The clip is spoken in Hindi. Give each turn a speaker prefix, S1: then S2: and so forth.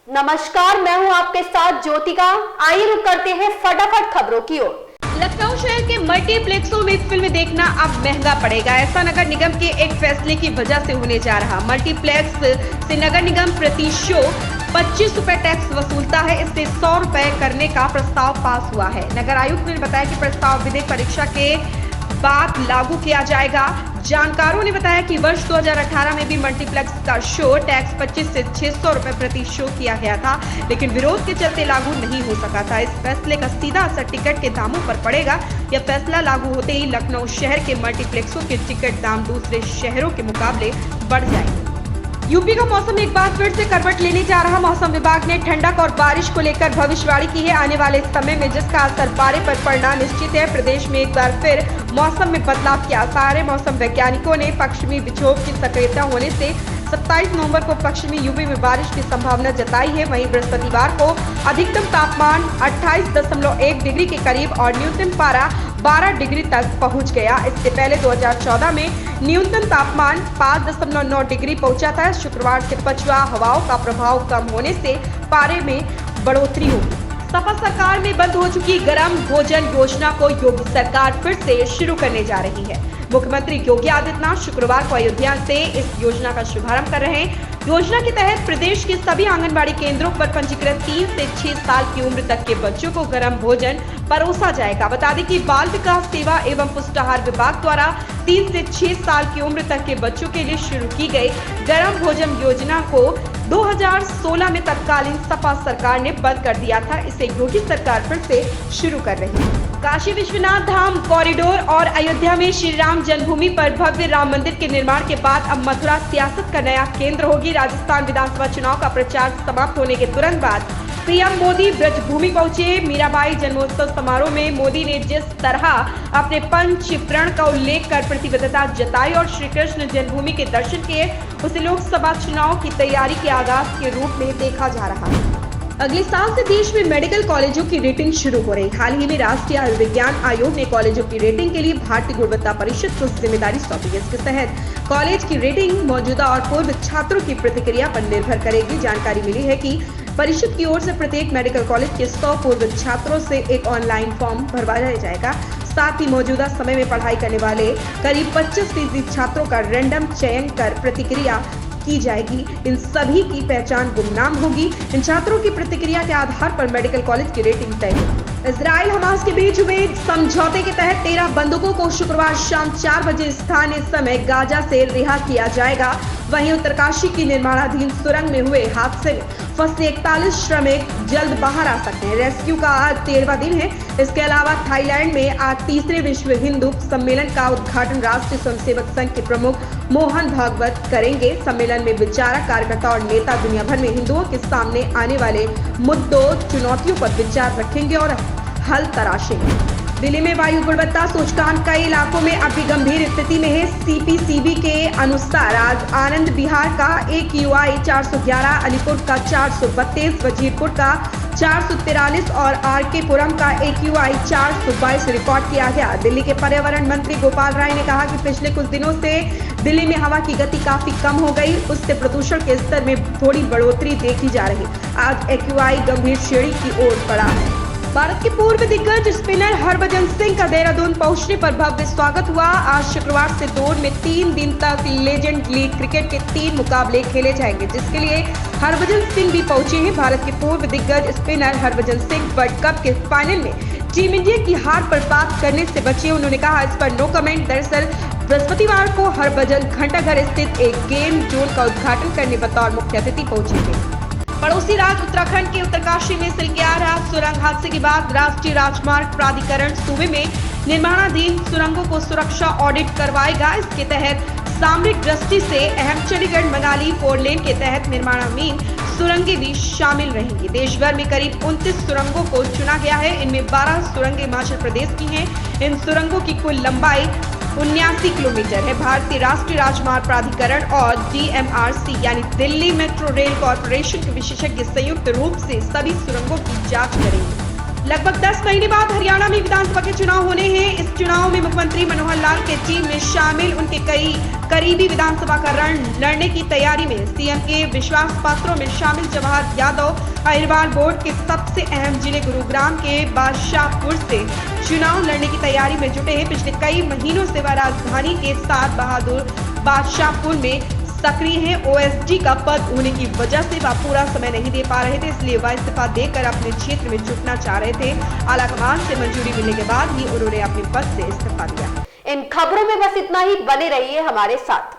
S1: नमस्कार, मैं हूं आपके साथ ज्योतिका। आइए रुक करते हैं फटाफट खबरों की ओर।
S2: लखनऊ शहर के मल्टीप्लेक्सों में फिल्म देखना अब महंगा पड़ेगा। ऐसा नगर निगम के एक फैसले की वजह से होने जा रहा। मल्टीप्लेक्स से नगर निगम प्रति शो 25 रुपए टैक्स वसूलता है। इससे 100 रुपए करने का प्रस्ताव पास हुआ है। नगर आयुक्त ने बताया कि प्रस्ताव विधिक परीक्षा के बाद लागू किया जाएगा। जानकारों ने बताया कि वर्ष 2018 में भी मल्टीप्लेक्स का शो टैक्स 25 से 600 रुपए प्रति शो किया गया था, लेकिन विरोध के चलते लागू नहीं हो सका था। इस फैसले का सीधा असर टिकट के दामों पर पड़ेगा। यह फैसला लागू होते ही लखनऊ शहर के मल्टीप्लेक्सों के टिकट दाम दूसरे शहरों के मुकाबले बढ़ जाएंगे। यूपी का मौसम एक बार फिर से करवट लेने जा रहा। मौसम विभाग ने ठंडक और बारिश को लेकर भविष्यवाणी की है। आने वाले समय में जिसका असर पारे पर पड़ना निश्चित है। प्रदेश में एक बार फिर मौसम में बदलाव के आसार है। मौसम वैज्ञानिकों ने पश्चिमी विक्षोभ की सक्रियता होने से 27 नवंबर को पश्चिमी यूपी में बारिश की संभावना जताई है। वहीं बृहस्पतिवार को अधिकतम तापमान 28.1 डिग्री के करीब और न्यूनतम पारा 12 डिग्री तक पहुंच गया। इससे पहले 2014 में न्यूनतम तापमान 5.9 डिग्री पहुंचा था। शुक्रवार से पछुआ हवाओं का प्रभाव कम होने से पारे में बढ़ोतरी होगी। सपा सरकार में बंद हो चुकी गर्म भोजन योजना को योगी सरकार फिर से शुरू करने जा रही है। मुख्यमंत्री योगी आदित्यनाथ शुक्रवार को अयोध्या से इस योजना का शुभारंभ कर रहे हैं। योजना के तहत प्रदेश के सभी आंगनबाड़ी केंद्रों पर पंजीकृत 3 से 6 साल की उम्र तक के बच्चों को गर्म भोजन परोसा जाएगा। बता दें कि बाल विकास सेवा एवं पुष्टाहार विभाग द्वारा 3 से 6 साल की उम्र तक के बच्चों के लिए शुरू की गई गर्म भोजन योजना को 2016 में तत्कालीन सपा सरकार ने बंद कर दिया था। इसे योगी सरकार फिर से शुरू कर रही है। काशी विश्वनाथ धाम कॉरिडोर और अयोध्या में श्री राम जन्मभूमि पर भव्य राम मंदिर के निर्माण के बाद अब मथुरा सियासत का नया केंद्र होगी। राजस्थान विधानसभा चुनाव का प्रचार समाप्त होने के तुरंत बाद पीएम मोदी ब्रजभूमि पहुंचे। मीराबाई जन्मोत्सव समारोह में मोदी ने जिस तरह अपने पंच प्रण का उल्लेख कर प्रतिबद्धता जताई और श्री कृष्ण जन्मभूमि के दर्शन किए, उसे लोकसभा चुनाव की तैयारी के आगाज के रूप में देखा जा रहा है। अगले साल से देश में मेडिकल कॉलेजों की रेटिंग शुरू हो रही। हाल ही में राष्ट्रीय आयुर्विज्ञान आयोग ने कॉलेजों की रेटिंग के लिए भारतीय गुणवत्ता परिषद को जिम्मेदारी सौंपी है। इसके तहत कॉलेज की रेटिंग मौजूदा और पूर्व छात्रों की प्रतिक्रिया पर निर्भर करेगी। जानकारी मिली है कि परिषद की ओर से प्रत्येक मेडिकल कॉलेज के 100 पूर्व छात्रों से एक ऑनलाइन फॉर्म भरवाया जाएगा। साथ ही मौजूदा समय में पढ़ाई करने वाले करीब 25% छात्रों का रैंडम चयन कर प्रतिक्रिया की जाएगी। इन सभी की पहचान गुमनाम होगी। इन छात्रों की प्रतिक्रिया के आधार पर मेडिकल कॉलेज की रेटिंग तय होगी। इजराइल हमास के बीच हुए समझौते के तहत 13 बंधकों को शुक्रवार शाम 4 बजे स्थानीय समय गाजा से रिहा किया जाएगा। वहीं उत्तरकाशी की निर्माणाधीन सुरंग में हुए हादसे में फंसे 41 श्रमिक जल्द बाहर आ सकते हैं। रेस्क्यू का आज 13वां दिन है। इसके अलावा थाईलैंड में आज तीसरे विश्व हिंदू सम्मेलन का उद्घाटन राष्ट्रीय स्वयंसेवक संघ के प्रमुख मोहन भागवत करेंगे। सम्मेलन में विचारक, कार्यकर्ता और नेता दुनिया भर में हिंदुओं के सामने आने वाले मुद्दों, चुनौतियों पर विचार रखेंगे और हल तराशेंगे। दिल्ली में वायु गुणवत्ता सूचकांक कई इलाकों में अभी गंभीर स्थिति में है। सीपीसीबी के अनुसार आज आनंद विहार का AQI 411, अलीपुर का 432, वजीरपुर का 443 और RK पुरम का AQI 422 रिकॉर्ड किया गया। दिल्ली के पर्यावरण मंत्री गोपाल राय ने कहा कि पिछले कुछ दिनों से दिल्ली में हवा की गति काफी कम हो गई, उससे प्रदूषण के स्तर में थोड़ी बढ़ोतरी देखी जा रही। आज AQI गंभीर श्रेणी की ओर बढ़ा है। भारत के पूर्व दिग्गज स्पिनर हरभजन सिंह का देहरादून पहुंचने पर भव्य स्वागत हुआ। आज शुक्रवार से दौड़ में 3 दिन तक लेजेंड लीग क्रिकेट के 3 मुकाबले खेले जाएंगे, जिसके लिए हरभजन सिंह भी पहुंचे हैं। भारत के पूर्व दिग्गज spinner Harbhajan Singh world cup के फाइनल में टीम इंडिया की हार पर बात करने से बचे। उन्होंने कहा, इस पर नो कमेंट। दरअसल बृहस्पतिवार को हरभजन घंटाघर स्थित एक गेम जोन का उद्घाटन करने बतौर मुख्य अतिथि पहुंचे थे। पड़ोसी राज्य उत्तराखंड के उत्तरकाशी में सिलगियारा सुरंग हादसे के बाद राष्ट्रीय राजमार्ग प्राधिकरण सूबे में निर्माणाधीन सुरंगों को सुरक्षा ऑडिट करवाएगा। इसके तहत सामरिक दृष्टि से अहम चंडीगढ़ मनाली 4 लेन के तहत निर्माणाधीन सुरंगें भी शामिल रहेंगी। देश भर में करीब 29 सुरंगों को चुना गया है। इनमें 12 सुरंगें हिमाचल प्रदेश की हैं। इन सुरंगों की कुल लंबाई 79 किलोमीटर है। भारतीय राष्ट्रीय राजमार्ग प्राधिकरण और DMRC यानी दिल्ली मेट्रो रेल कॉरपोरेशन के विशेषज्ञ संयुक्त रूप से सभी सुरंगों की जांच करेंगे। लगभग 10 महीने बाद हरियाणा में विधानसभा के चुनाव होने हैं। इस चुनाव में मुख्यमंत्री मनोहर लाल के टीम में शामिल उनके कई करीबी विधानसभा का रण लड़ने की तैयारी में। सीएम के विश्वास पात्रों में शामिल जवाहर यादव अहिरवार बोर्ड के सबसे अहम जिले गुरुग्राम के बादशाहपुर से चुनाव लड़ने की तैयारी में जुटे हैं। पिछले कई महीनों से वह राजधानी के साथ बहादुर बादशाहपुर में सक्रिय हैं। ओएसडी का पद होने की वजह से वह पूरा समय नहीं दे पा रहे थे, इसलिए वह इस्तीफा देकर अपने क्षेत्र में जुटना चाह रहे थे। आलाकमान से मंजूरी मिलने के बाद ही उन्होंने अपने पद से इस्तीफा दिया।
S1: इन खबरों में बस इतना ही, बने रहिए हमारे साथ।